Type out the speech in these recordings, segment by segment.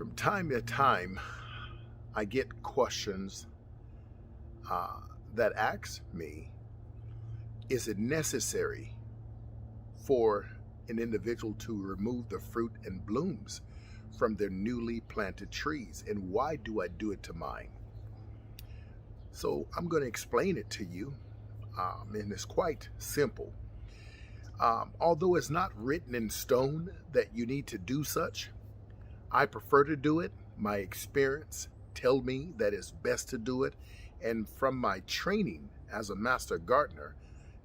From time to time, I get questions that ask me, is it necessary for an individual to remove the fruit and blooms from their newly planted trees? And why do I do it to mine? So I'm going to explain it to you, and it's quite simple. Although it's not written in stone that you need to do such, I prefer to do it. My experience tell me that it's best to do it. And from my training as a master gardener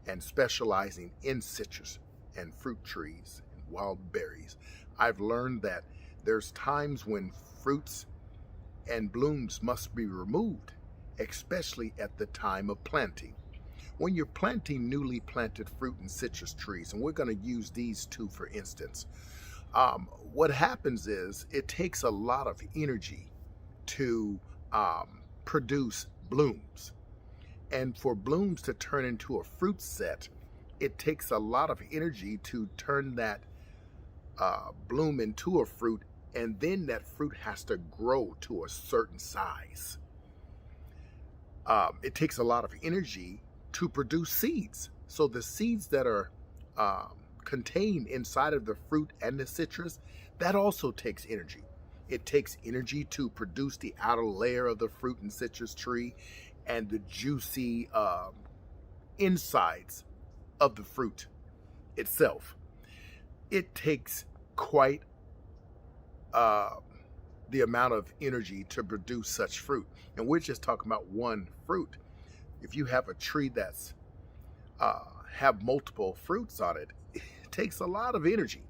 and specializing in citrus and fruit trees and wild berries, I've learned that there's times when fruits and blooms must be removed, especially at the time of planting. When you're planting newly planted fruit and citrus trees, and we're going to use these two for instance, what happens is it takes a lot of energy to produce blooms. And for blooms to turn into a fruit set, it takes a lot of energy to turn that bloom into a fruit, and then that fruit has to grow to a certain size. It takes a lot of energy to produce seeds. So the seeds that are contained inside of the fruit and the citrus, that also takes energy. It takes energy to produce the outer layer of the fruit and citrus tree and the juicy insides of the fruit itself. It takes quite the amount of energy to produce such fruit. And we're just talking about one fruit. If you have a tree that's have multiple fruits on it, it takes a lot of energy.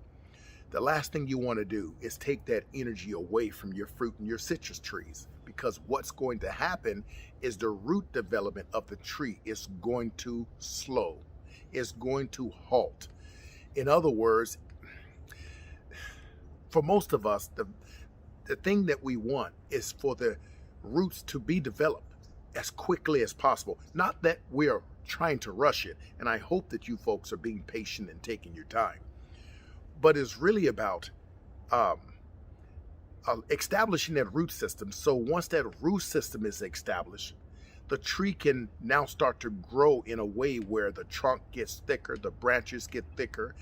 The last thing you want to do is take that energy away from your fruit and your citrus trees, because what's going to happen is the root development of the tree is going to slow. It's going to halt. In other words, for most of us, the thing that we want is for the roots to be developed as quickly as possible. Not that we are trying to rush it, and I hope that you folks are being patient and taking your time. But it's really about establishing that root system. So once that root system is established, the tree can now start to grow in a way where the trunk gets thicker, the branches get thicker,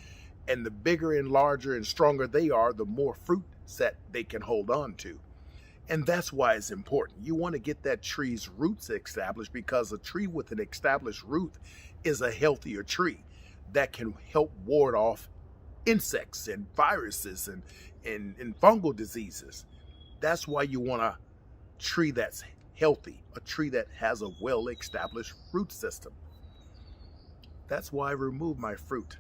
and the bigger and larger and stronger they are, the more fruit set they can hold on to. And that's why it's important. You want to get that tree's roots established, because a tree with an established root is a healthier tree that can help ward off insects and viruses and fungal diseases. That's why you want a tree that's healthy, a tree that has a well-established root system. That's why I remove my fruit.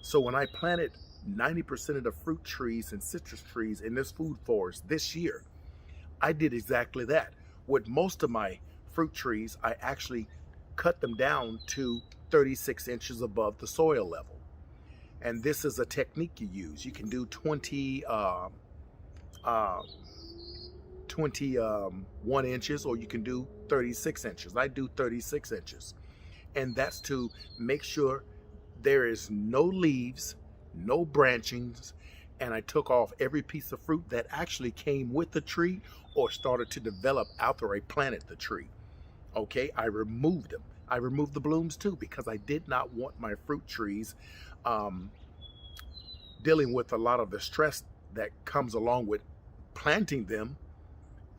So when I planted 90% of the fruit trees and citrus trees in this food forest this year, I did exactly that. With most of my fruit trees, I actually cut them down to 36 inches above the soil level. And this is a technique you use. You can do 21 inches, or you can do 36 inches. I do 36 inches. And that's to make sure there is no leaves, no branchings, and I took off every piece of fruit that actually came with the tree or started to develop after I planted the tree. Okay, I removed them. I removed the blooms too, because I did not want my fruit trees dealing with a lot of the stress that comes along with planting them,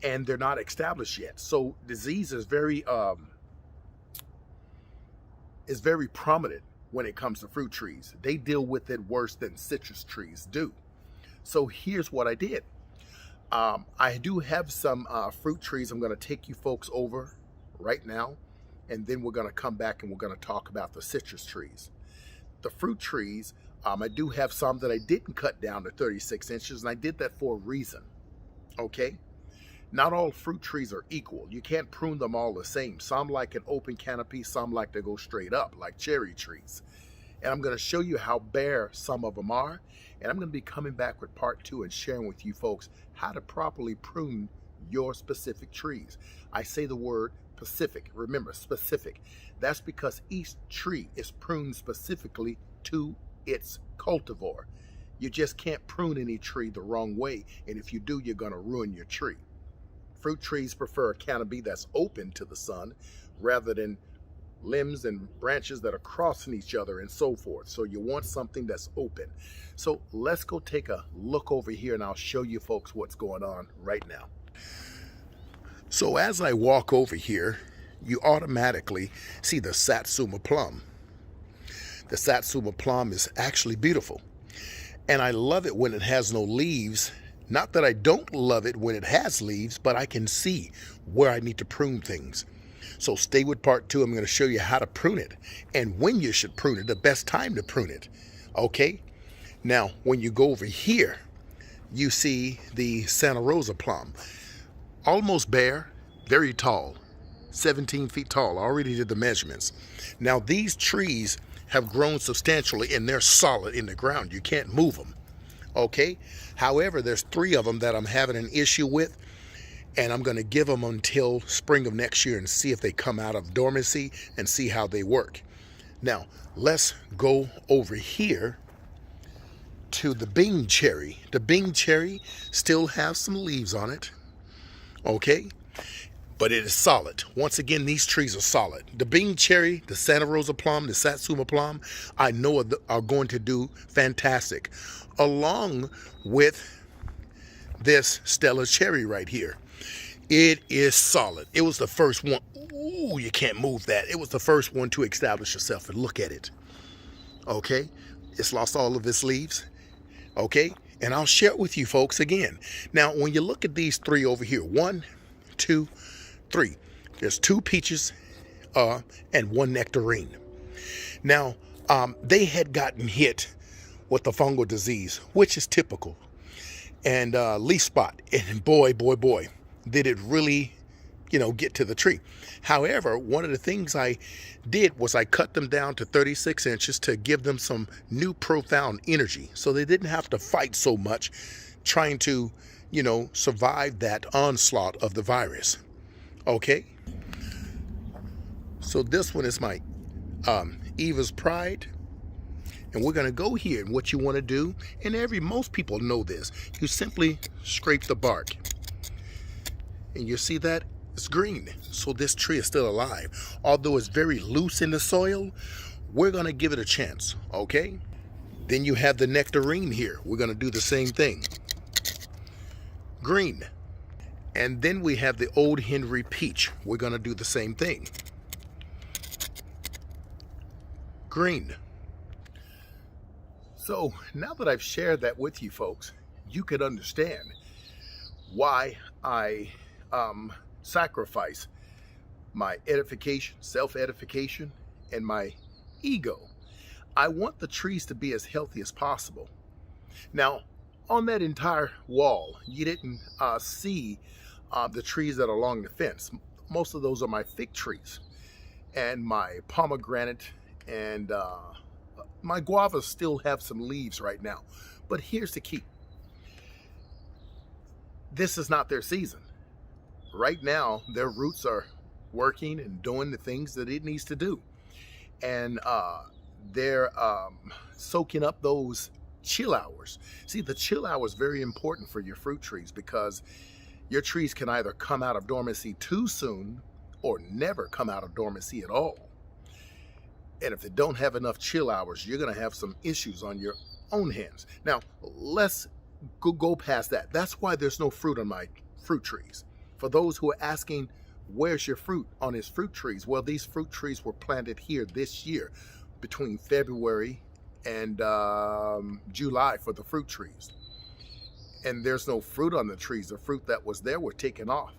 and they're not established yet. So disease is very prominent when it comes to fruit trees. They deal with it worse than citrus trees do. So here's what I did. I do have some fruit trees I'm going to take you folks over right now, and then we're going to come back and we're going to talk about the citrus trees. The fruit trees, I do have some that I didn't cut down to 36 inches, and I did that for a reason. Okay? Not all fruit trees are equal. You can't prune them all the same. Some like an open canopy, some like to go straight up, like cherry trees. And I'm going to show you how bare some of them are. And I'm going to be coming back with part 2 and sharing with you folks how to properly prune your specific trees. I say the word specific. Remember, specific. That's because each tree is pruned specifically to its cultivar. You just can't prune any tree the wrong way, and if you do, you're going to ruin your tree. Fruit trees prefer a canopy that's open to the sun rather than limbs and branches that are crossing each other and so forth. So you want something that's open. So let's go take a look over here and I'll show you folks what's going on right now. So as I walk over here, you automatically see the Satsuma plum. The Satsuma plum is actually beautiful. And I love it when it has no leaves. Not that I don't love it when it has leaves, but I can see where I need to prune things. So stay with part 2. I'm going to show you how to prune it and when you should prune it, the best time to prune it. Okay? Now, when you go over here, you see the Santa Rosa plum. Almost bare, very tall, 17 feet tall. I already did the measurements. Now, these trees have grown substantially and they're solid in the ground. You can't move them. Okay? However, there's 3 of them that I'm having an issue with. And I'm going to give them until spring of next year and see if they come out of dormancy and see how they work. Now, let's go over here to the Bing cherry. The Bing cherry still has some leaves on it. Okay? But it is solid. Once again, these trees are solid. The Bing cherry, the Santa Rosa plum, the Satsuma plum, I know are going to do fantastic. Along with this Stella cherry right here. It is solid. It was the first one. Ooh, you can't move that. It was the first one to establish itself, and look at it. Okay? It's lost all of its leaves. Okay? And I'll share it with you folks again. Now, when you look at these 3 over here, 1, 2, 3. There's 2 peaches and 1 nectarine. Now, they had gotten hit with the fungal disease, which is typical, and leaf spot. And boy, did it really, get to the tree. However, one of the things I did was I cut them down to 36 inches to give them some new profound energy so they didn't have to fight so much trying to, survive that onslaught of the virus. Okay? So this one is my Eva's Pride. And we're going to go here, and what you want to do, and most people know this, you simply scrape the bark. And you see that? It's green. So this tree is still alive. Although it's very loose in the soil, we're going to give it a chance, okay? Then you have the nectarine here. We're going to do the same thing. Green. And then we have the Old Henry peach. We're going to do the same thing. Green. So now that I've shared that with you folks, you could understand why I sacrifice my edification, self-edification, and my ego. I want the trees to be as healthy as possible. Now, on that entire wall, you didn't see the trees that are along the fence. Most of those are my fig trees and my pomegranate, and my guavas still have some leaves right now. But here's the key. This is not their season. Right now, their roots are working and doing the things that it needs to do. And they're soaking up those chill hours. See, the chill hour is very important for your fruit trees because your trees can either come out of dormancy too soon or never come out of dormancy at all. And if they don't have enough chill hours, you're going to have some issues on your own hands. Now, let's go past that. That's why there's no fruit on my fruit trees. For those who are asking, where's your fruit on his fruit trees? Well, these fruit trees were planted here this year between February and July for the fruit trees. And there's no fruit on the trees. The fruit that was there were taken off.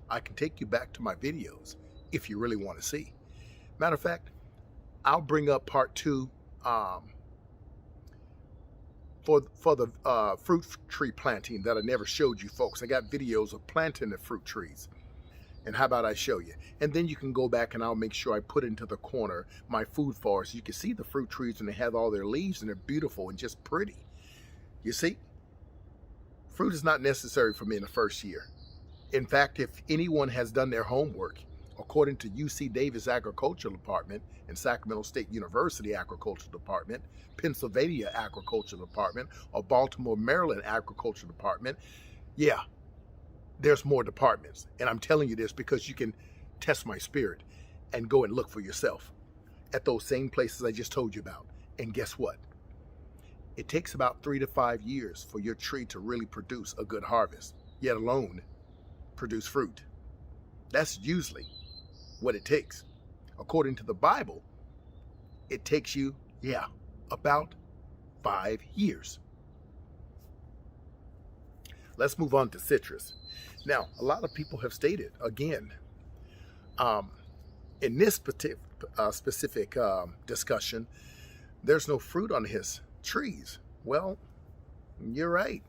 I can take you back to my videos if you really want to see. Matter of fact, I'll bring up part 2 for the fruit tree planting that I never showed you folks. I got videos of planting the fruit trees. And how about I show you? And then you can go back and I'll make sure I put into the corner my food forest. You can see the fruit trees and they have all their leaves and they're beautiful and just pretty. You see? Fruit is not necessary for me in the first year. In fact, if anyone has done their homework according to UC Davis Agricultural Department and Sacramento State University Agricultural Department, Pennsylvania Agricultural Department, or Baltimore, Maryland Agricultural Department, yeah, there's more departments. And I'm telling you this because you can test my spirit and go and look for yourself at those same places I just told you about. And guess what? It takes about 3 to 5 years for your tree to really produce a good harvest, yet alone produce fruit. That's usually what it takes. According to the Bible, it takes you, about 5 years. Let's move on to citrus. Now, a lot of people have stated, again, in this specific discussion, there's no fruit on his trees. Well, you're right.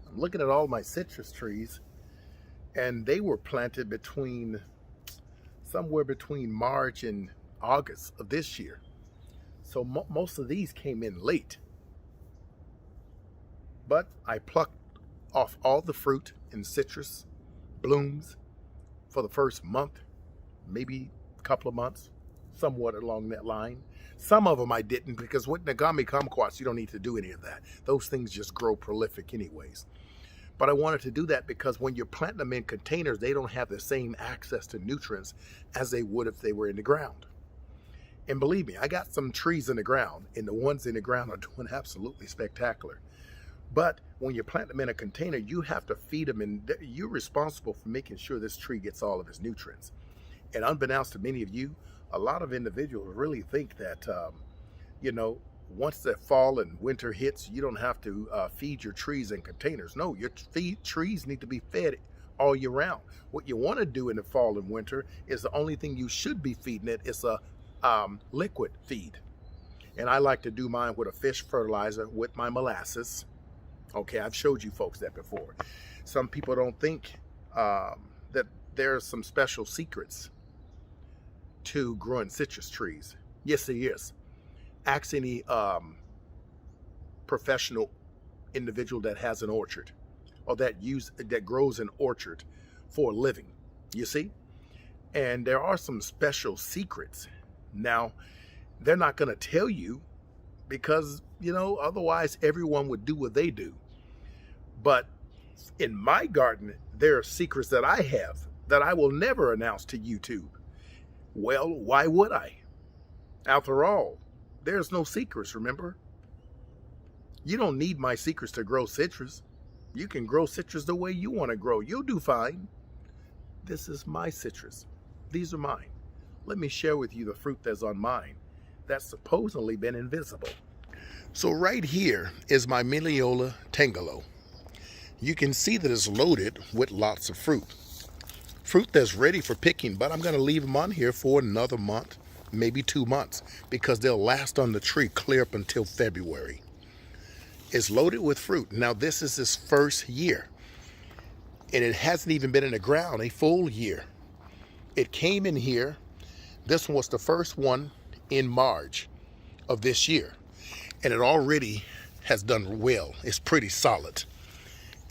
I'm looking at all my citrus trees, and they were planted somewhere between March and August of this year. So most of these came in late. But I plucked off all the fruit and citrus blooms for the first month, maybe a couple of months, somewhat along that line. Some of them I didn't, because with Nagami kumquats, you don't need to do any of that. Those things just grow prolific anyways. But I wanted to do that because when you're planting them in containers, they don't have the same access to nutrients as they would if they were in the ground. And believe me, I got some trees in the ground, and the ones in the ground are doing absolutely spectacular. But when you plant them in a container, you have to feed them, and you're responsible for making sure this tree gets all of its nutrients. And unbeknownst to many of you, a lot of individuals really think that, once the fall and winter hits, you don't have to feed your trees in containers. No, your trees need to be fed all year round. What you want to do in the fall and winter is the only thing you should be feeding it is a liquid feed. And I like to do mine with a fish fertilizer with my molasses. Okay, I've showed you folks that before. Some people don't think that there's some special secrets to growing citrus trees. Yes, there is. Ask any professional individual that has an orchard or that grows an orchard for a living. You see? And there are some special secrets. Now, they're not going to tell you because, otherwise everyone would do what they do. But in my garden, there are secrets that I have that I will never announce to YouTube. Well, why would I? After all, there's no secrets, remember? You don't need my secrets to grow citrus. You can grow citrus the way you want to grow. You'll do fine. This is my citrus. These are mine. Let me share with you the fruit that's on mine that's supposedly been invisible. So right here is my Meyer tangelo. You can see that it's loaded with lots of fruit. Fruit that's ready for picking, but I'm going to leave them on here for another month, maybe 2 months, because they'll last on the tree clear up until February. It's loaded with fruit. Now this is its first year, and it hasn't even been in the ground a full year. It came in here. This one was the first one in March of this year, and it already has done well. It's pretty solid.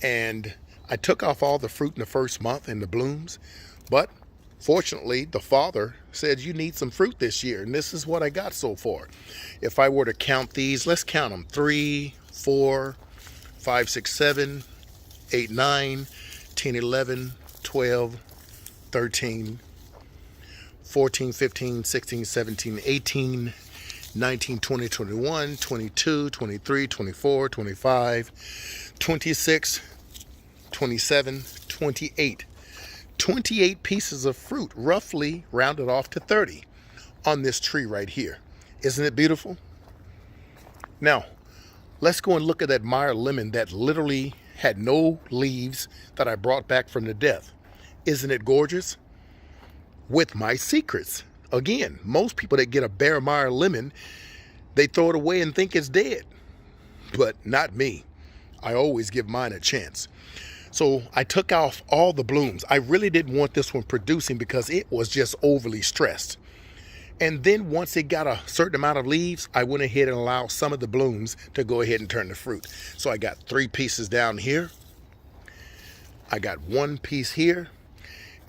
And I took off all the fruit in the first month and the blooms, but fortunately the father said you need some fruit this year, and this is what I got so far. If I were to count these, let's count them: 3, 4, 5, 6, 7, 8, 9, 10, 11, 12, 13, 14, 15, 16, 17, 18, 19, 20, 21, 22, 23, 24, 25, 26, 27, 28. 28 pieces of fruit, roughly rounded off to 30, on this tree right here. Isn't it beautiful? Now, let's go and look at that Meyer lemon that literally had no leaves that I brought back from the death. Isn't it gorgeous? With my secrets. Again, most people that get a bare Meyer lemon, they throw it away and think it's dead. But not me. I always give mine a chance. So I took off all the blooms. I really didn't want this one producing because it was just overly stressed. And then once it got a certain amount of leaves, I went ahead and allowed some of the blooms to go ahead and turn to fruit. So I got 3 pieces down here. I got 1 piece here.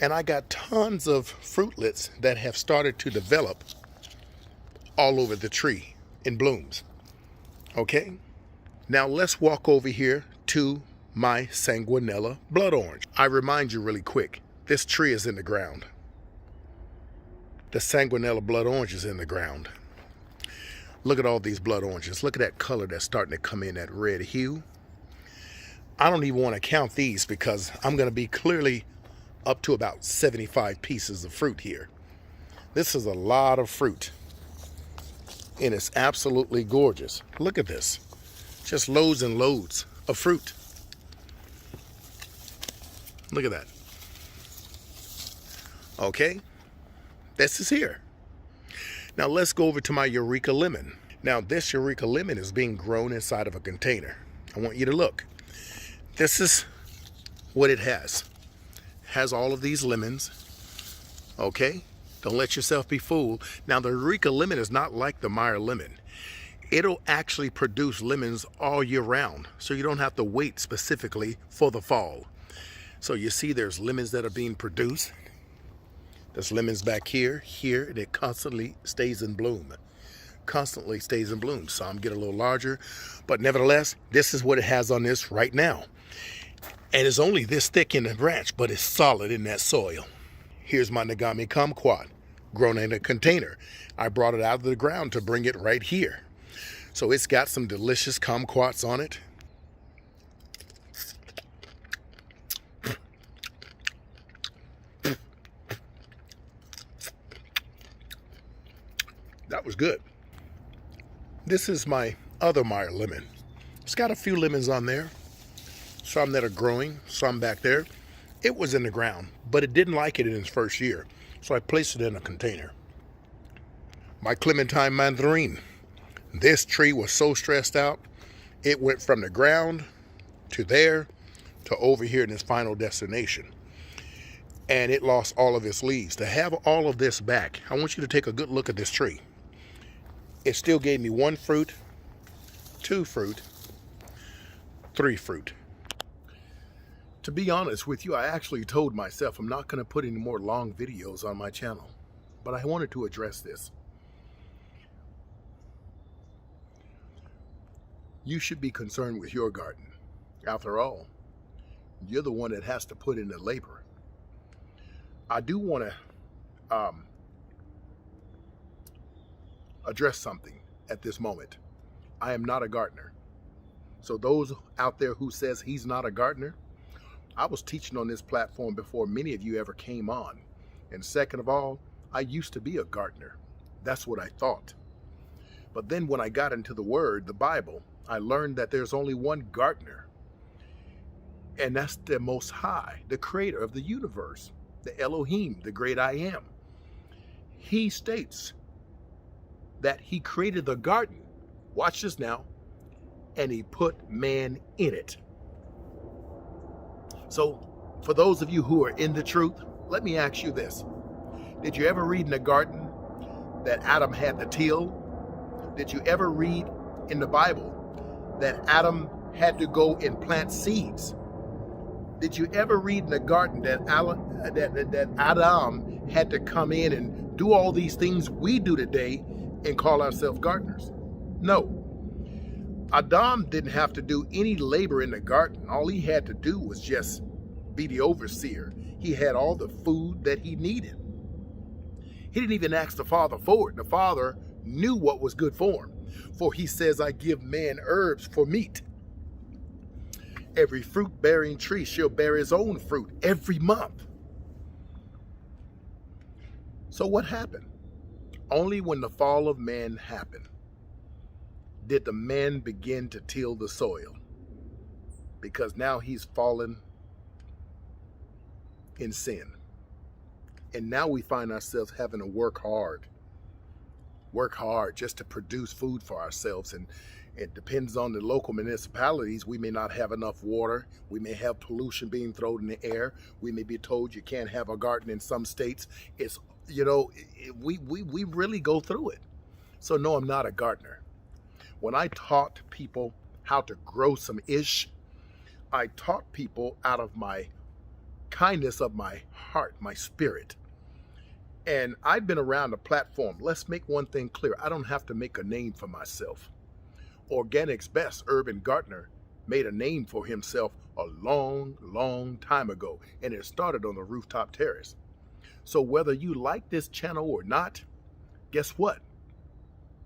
And I got tons of fruitlets that have started to develop all over the tree in blooms. Okay, now let's walk over here to my sanguinella blood orange. I remind you really quick, this tree is in the ground. The sanguinella blood orange is in the ground. Look at all these blood oranges. Look at that color that's starting to come in, that red hue. I don't even want to count these because I'm going to be clearly up to about 75 pieces of fruit here. This is a lot of fruit, and it's absolutely gorgeous. Look at this. Just loads and loads of fruit. Look at that. Okay, this is here. Now let's go over to my Eureka lemon. Now this Eureka lemon is being grown inside of a container. I want you to look. This is what it has. Has all of these lemons. Okay, don't let yourself be fooled. Now the Eureka lemon is not like the Meyer lemon. It'll actually produce lemons all year round, so you don't have to wait specifically for the fall. So you see there's lemons that are being produced. There's lemons back here, and it constantly stays in bloom. Constantly stays in bloom. Some get a little larger, but nevertheless, this is what it has on this right now. And it's only this thick in the branch, but it's solid in that soil. Here's my Nagami kumquat, grown in a container. I brought it out of the ground to bring it right here. So it's got some delicious kumquats on it. That was good. This is my other Meyer lemon. It's got a few lemons on there. Some that are growing, some back there. It was in the ground, but it didn't like it in its first year, so I placed it in a container. My clementine mandarin. This tree was so stressed out, it went from the ground to there to over here in its final destination. And it lost all of its leaves. To have all of this back, I want you to take a good look at this tree. It still gave me 1 fruit, 2 fruit, 3 fruit. To be honest with you, I actually told myself I'm not going to put any more long videos on my channel, but I wanted to address this. You should be concerned with your garden. After all, you're the one that has to put in the labor. I do want to address something at this moment. I am not a gardener. So those out there who says he's not a gardener, I was teaching on this platform before many of you ever came on. And second of all, I used to be a gardener. That's what I thought. But then when I got into the Word, the Bible, I learned that there's only one gardener. And that's the Most High, the creator of the universe, the Elohim, the great I am. He states that he created the garden, watch this now, and he put man in it. So for those of you who are in the truth, let me ask you this. Did you ever read in the garden that Adam had to till? Did you ever read in the Bible that Adam had to go and plant seeds? Did you ever read in the garden that Adam had to come in and do all these things we do today and call ourselves gardeners? No. Adam didn't have to do any labor in the garden. All he had to do was just be the overseer. He had all the food that he needed. He didn't even ask the Father for it. The Father knew what was good for him. For he says, I give man herbs for meat. Every fruit-bearing tree shall bear his own fruit every month. So what happened? Only when the fall of man happened did the man begin to till the soil. Because now he's fallen in sin. And now we find ourselves having to work hard just to produce food for ourselves. And it depends on the local municipalities. We may not have enough water. We may have pollution being thrown in the air. We may be told you can't have a garden in some states. It's, we really go through it. So no, I'm not a gardener. When I taught people how to grow some ish, I taught people out of my kindness of my heart, my spirit. And I've been around the platform. Let's make one thing clear. I don't have to make a name for myself. Organic's best, Urban Gardner, made a name for himself a long, long time ago. And it started on the rooftop terrace. So whether you like this channel or not, guess what?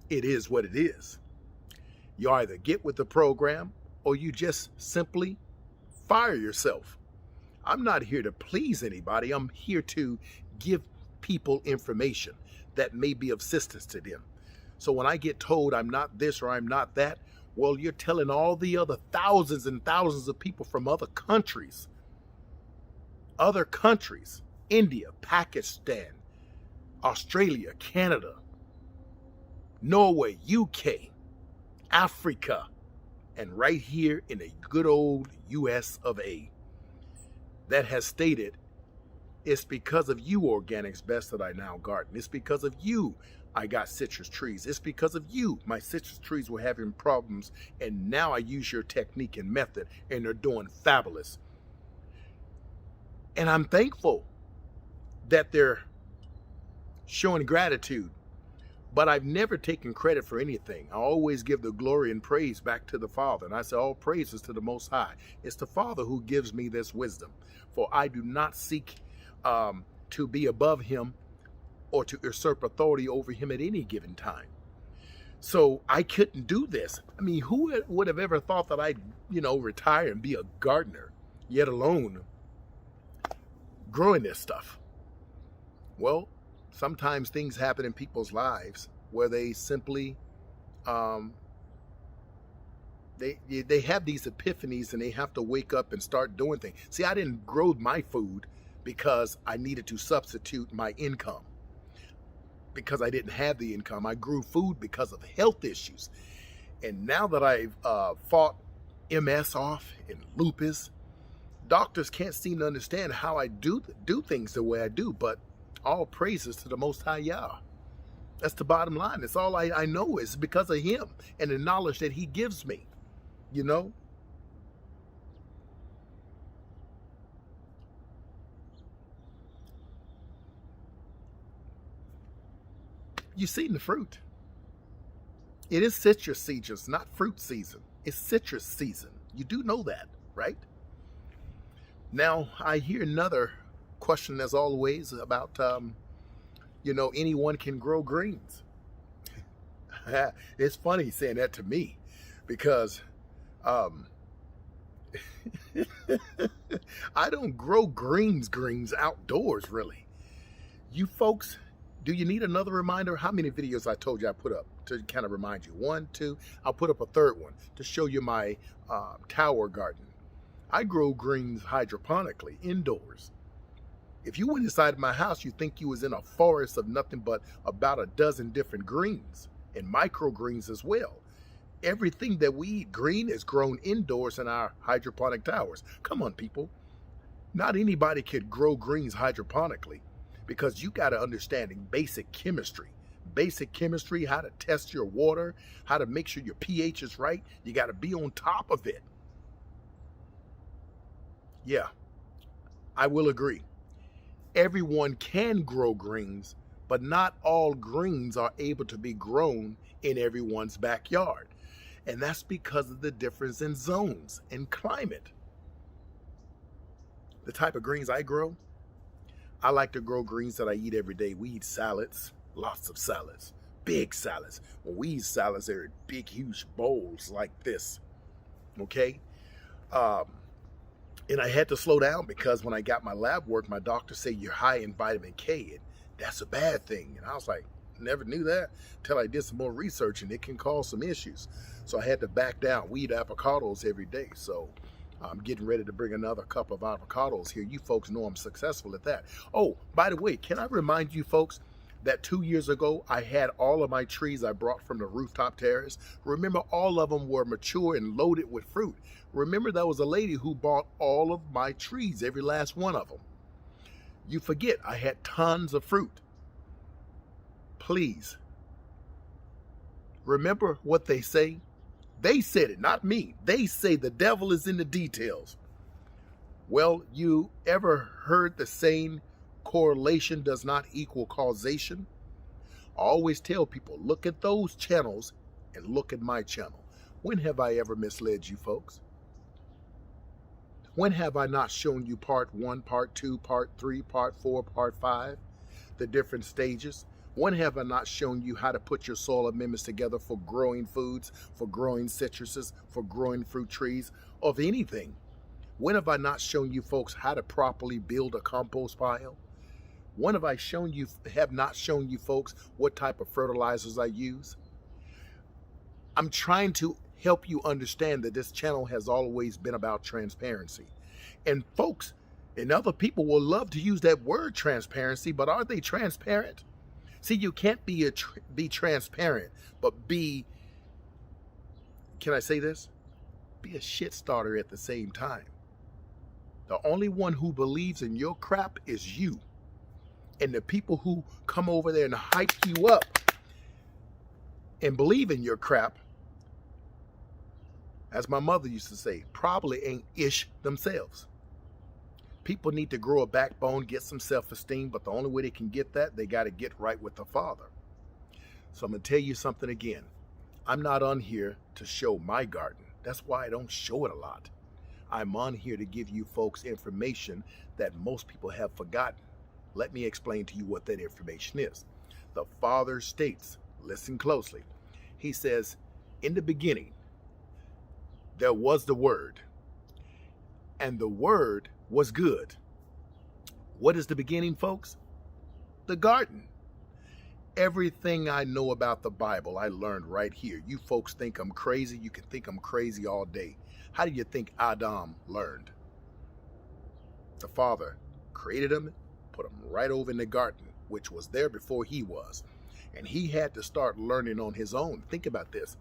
It is what it is. You either get with the program or you just simply fire yourself. I'm not here to please anybody. I'm here to give people information that may be of assistance to them. So when I get told I'm not this or I'm not that, well, you're telling all the other thousands and thousands of people from other countries, India, Pakistan, Australia, Canada, Norway, UK, Africa, and right here in the good old US of A, that has stated, it's because of you, Organic's best, that I now garden. It's because of you I got citrus trees. It's because of you my citrus trees were having problems, and now I use your technique and method, and they're doing fabulous. And I'm thankful that they're showing gratitude, but I've never taken credit for anything. I always give the glory and praise back to the Father. And I say all praises to the Most High. It's the Father who gives me this wisdom, for I do not seek to be above him or to usurp authority over him at any given time. So I couldn't do this. I mean, who would have ever thought that I'd, retire and be a gardener, yet alone growing this stuff? Well, sometimes things happen in people's lives where they simply, they have these epiphanies and they have to wake up and start doing things. See, I didn't grow my food because I needed to substitute my income, because I didn't have the income. I grew food because of health issues. And now that I've fought MS off and lupus, doctors can't seem to understand how I do things the way I do, but all praises to the Most High Yah. That's the bottom line. That's all I know is because of him and the knowledge that he gives me, You've seen the fruit. It is citrus season, not fruit season. It's citrus season. You do know that, right? Now, I hear another question, as always, about, anyone can grow greens. It's funny saying that to me because I don't grow greens outdoors, really. You folks, do you need another reminder? How many videos I told you I put up to kind of remind you? 1, 2, I'll put up a third one to show you my tower garden. I grow greens hydroponically indoors. If you went inside my house, you'd think you was in a forest of nothing but about a dozen different greens and microgreens as well. Everything that we eat green is grown indoors in our hydroponic towers. Come on, people. Not anybody could grow greens hydroponically, because you got to understand basic chemistry. Basic chemistry, how to test your water, how to make sure your pH is right. You got to be on top of it. Yeah, I will agree. Everyone can grow greens, but not all greens are able to be grown in everyone's backyard. And that's because of the difference in zones and climate. The type of greens I grow, I like to grow greens that I eat every day. We eat salads, lots of salads, big salads. When we eat salads, they're in big, huge bowls like this, okay? And I had to slow down because when I got my lab work, my doctor said you're high in vitamin K, and that's a bad thing. And I was like, never knew that until I did some more research, and it can cause some issues. So I had to back down. We eat avocados every day, so I'm getting ready to bring another cup of avocados here. You folks know I'm successful at that. Oh, by the way, can I remind you folks that 2 years ago, I had all of my trees I brought from the rooftop terrace. Remember, all of them were mature and loaded with fruit. Remember, there was a lady who bought all of my trees, every last one of them. You forget, I had tons of fruit. Please, remember what they say? They said it, not me. They say the devil is in the details. Well, you ever heard the saying, correlation does not equal causation? I always tell people, look at those channels and look at my channel. When have I ever misled you folks? When have I not shown you part 1, part 2, part 3, part 4, part 5, the different stages? When have I not shown you how to put your soil amendments together for growing foods, for growing citruses, for growing fruit trees, of anything? When have I not shown you folks how to properly build a compost pile? When have not shown you folks what type of fertilizers I use? I'm trying to help you understand that this channel has always been about transparency. And folks and other people will love to use that word transparency, but are they transparent? See, you can't be transparent, but can I say this? Be a shit starter at the same time. The only one who believes in your crap is you. And the people who come over there and hype you up and believe in your crap, as my mother used to say, probably ain't ish themselves. People need to grow a backbone, get some self-esteem, but the only way they can get that, they got to get right with the Father. So I'm going to tell you something again. I'm not on here to show my garden. That's why I don't show it a lot. I'm on here to give you folks information that most people have forgotten. Let me explain to you what that information is. The Father states, listen closely. He says, in the beginning, there was the Word, and the Word was good. What is the beginning, folks? The garden. Everything I know about the Bible, I learned right here. You folks think I'm crazy. You can think I'm crazy all day. How do you think Adam learned? The Father created him, put him right over in the garden, which was there before he was. And he had to start learning on his own. Think about this.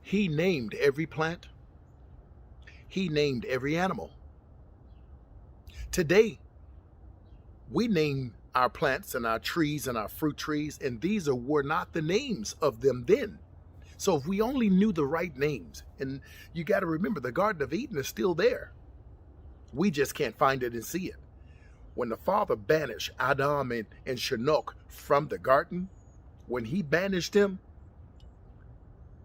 He named every plant. He named every animal. Today, we name our plants and our trees and our fruit trees, and these were not the names of them then. So if we only knew the right names, and you got to remember, the Garden of Eden is still there. We just can't find it and see it. When the Father banished Adam and Shinnok from the garden, when he banished them,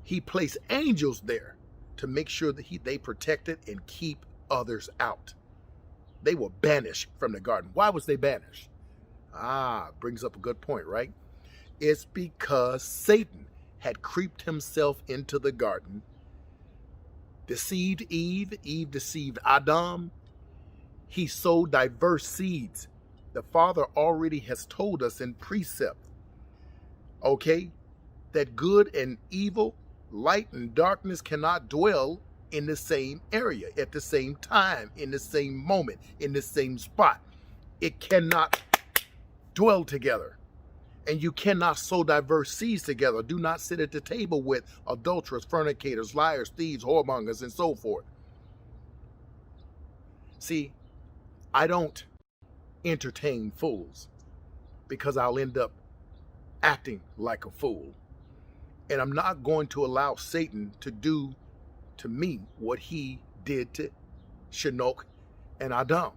he placed angels there to make sure that they protected and keep others out. They were banished from the garden. Why was they banished? Brings up a good point, right? It's because Satan had creeped himself into the garden, deceived Eve. Eve deceived Adam. He sowed diverse seeds. The Father already has told us in precept, okay, that good and evil, light and darkness cannot dwell in the same area, at the same time, in the same moment, in the same spot. It cannot dwell together. And you cannot sow diverse seeds together. Do not sit at the table with adulterers, fornicators, liars, thieves, whoremongers, and so forth. See, I don't entertain fools because I'll end up acting like a fool. And I'm not going to allow Satan to do to me what he did to Shinnok and Adam.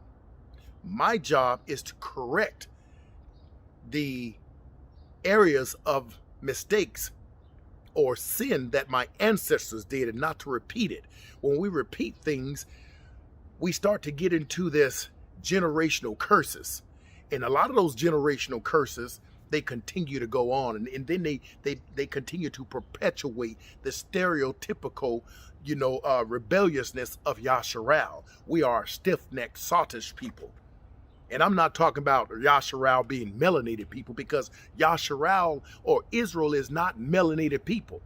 My job is to correct the areas of mistakes or sin that my ancestors did and not to repeat it. When we repeat things, we start to get into this generational curses. And a lot of those generational curses, they continue to go on, and then they continue to perpetuate the stereotypical, rebelliousness of Yasharal. We are stiff-necked, sottish people. And I'm not talking about Yasharal being melanated people, because Yasharal or Israel is not melanated people.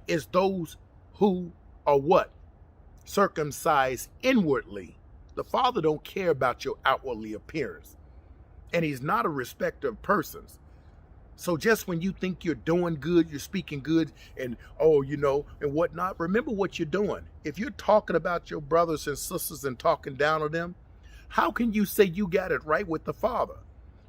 It's those who are what? Circumcised inwardly. The Father don't care about your outwardly appearance. And he's not a respecter of persons. So just when you think you're doing good, you're speaking good, and and whatnot, remember what you're doing. If you're talking about your brothers and sisters and talking down on them, how can you say you got it right with the Father?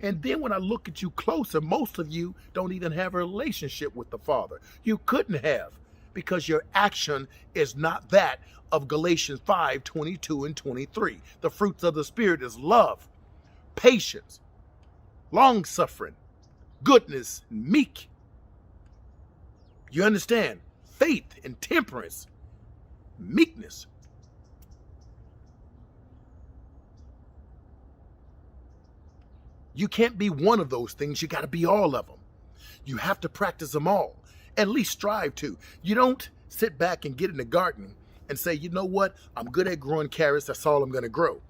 And then when I look at you closer, most of you don't even have a relationship with the Father. You couldn't have, because your action is not that of Galatians 5:22 and 23. The fruits of the Spirit is love, patience, long-suffering, goodness, meek. You understand? Faith and temperance, meekness. You can't be one of those things. You got to be all of them. You have to practice them all. At least strive to. You don't sit back and get in the garden and say, you know what? I'm good at growing carrots. That's all I'm going to grow.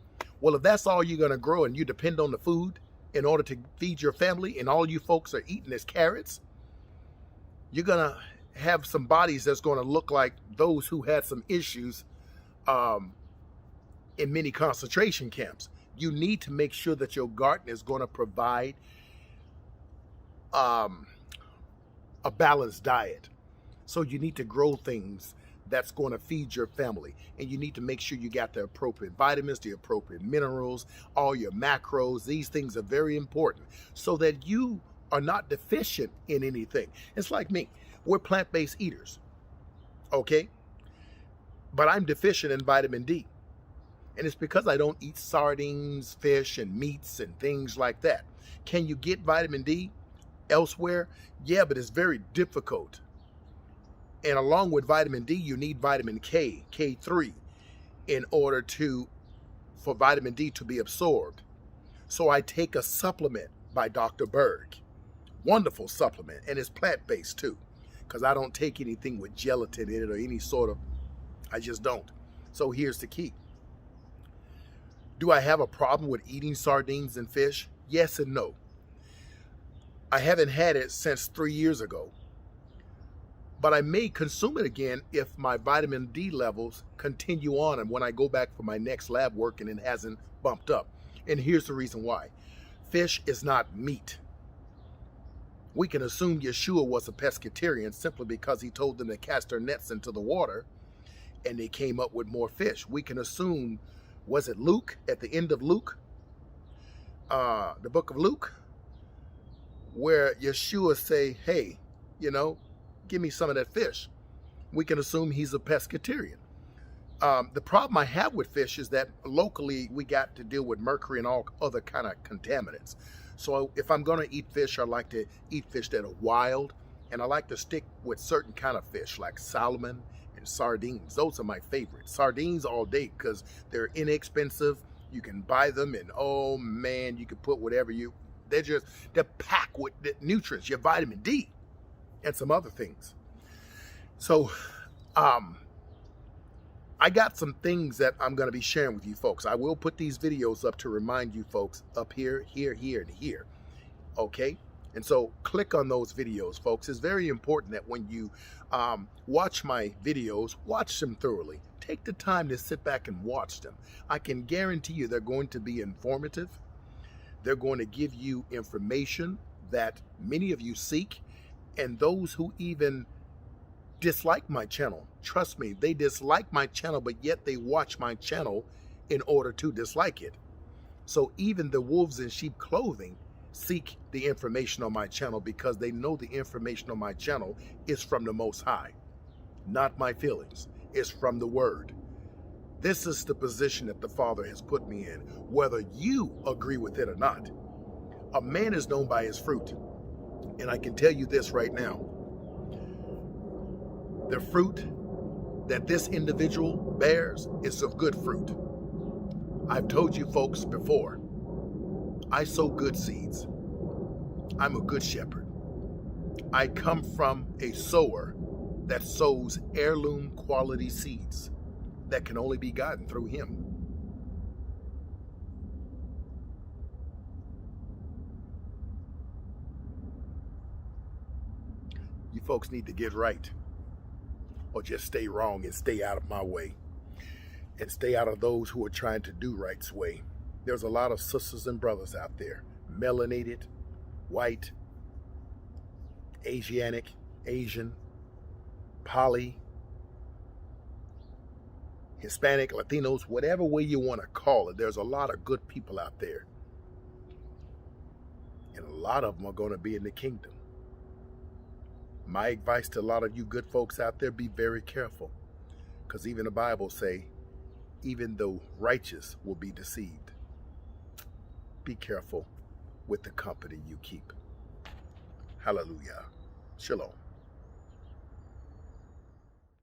Well, if that's all you're going to grow and you depend on the food in order to feed your family and all you folks are eating is carrots, you're going to have some bodies that's going to look like those who had some issues in many concentration camps. You need to make sure that your garden is going to provide a balanced diet. So you need to grow things that's going to feed your family. And you need to make sure you got the appropriate vitamins, the appropriate minerals, all your macros. These things are very important so that you are not deficient in anything. It's like me. We're plant-based eaters, okay? But I'm deficient in vitamin D. And it's because I don't eat sardines, fish, and meats and things like that. Can you get vitamin D elsewhere? Yeah, but it's very difficult. And along with vitamin D, you need vitamin K, K3, in order for vitamin D to be absorbed. So I take a supplement by Dr. Berg. Wonderful supplement, and it's plant-based too, because I don't take anything with gelatin in it or any sort of, I just don't. So here's the key. Do I have a problem with eating sardines and fish? Yes and no. I haven't had it since 3 years ago, but I may consume it again if my vitamin D levels continue on and when I go back for my next lab work and it hasn't bumped up. And here's the reason why. Fish is not meat. We can assume Yeshua was a pescatarian simply because he told them to cast their nets into the water and they came up with more fish. We can assume, was it Luke, at the end of Luke, the book of Luke, where Yeshua say, hey, give me some of that fish. We can assume he's a pescatarian. The problem I have with fish is that locally we got to deal with mercury and all other kind of contaminants. So if I'm going to eat fish, I like to eat fish that are wild, and I like to stick with certain kind of fish like salmon and sardines. Those are my favorites. Sardines all day because they're inexpensive. You can buy them, and oh man, you can put whatever they're packed with the nutrients, your vitamin D, and some other things. So, I got some things that I'm going to be sharing with you folks. I will put these videos up to remind you folks up here, here, here, and here. Okay? And so click on those videos, folks. It's very important that when you watch my videos, watch them thoroughly. Take the time to sit back and watch them. I can guarantee you they're going to be informative. They're going to give you information that many of you seek, and those who even dislike my channel. Trust me, they dislike my channel, but yet they watch my channel in order to dislike it. So even the wolves in sheep clothing seek the information on my channel because they know the information on my channel is from the Most High, not my feelings. It's from the Word. This is the position that the Father has put me in, whether you agree with it or not. A man is known by his fruit. And I can tell you this right now. The fruit that this individual bears is of good fruit. I've told you folks before, I sow good seeds. I'm a good shepherd. I come from a sower that sows heirloom quality seeds that can only be gotten through him. You folks need to get right, or just stay wrong and stay out of my way, and stay out of those who are trying to do right's way. There's a lot of sisters and brothers out there, melanated, white, Asian, poly, Hispanic, Latinos, whatever way you want to call it. There's a lot of good people out there, and a lot of them are going to be in the kingdom. My advice to a lot of you good folks out there, be very careful. Because even the Bible say, even the righteous will be deceived. Be careful with the company you keep. Hallelujah. Shalom.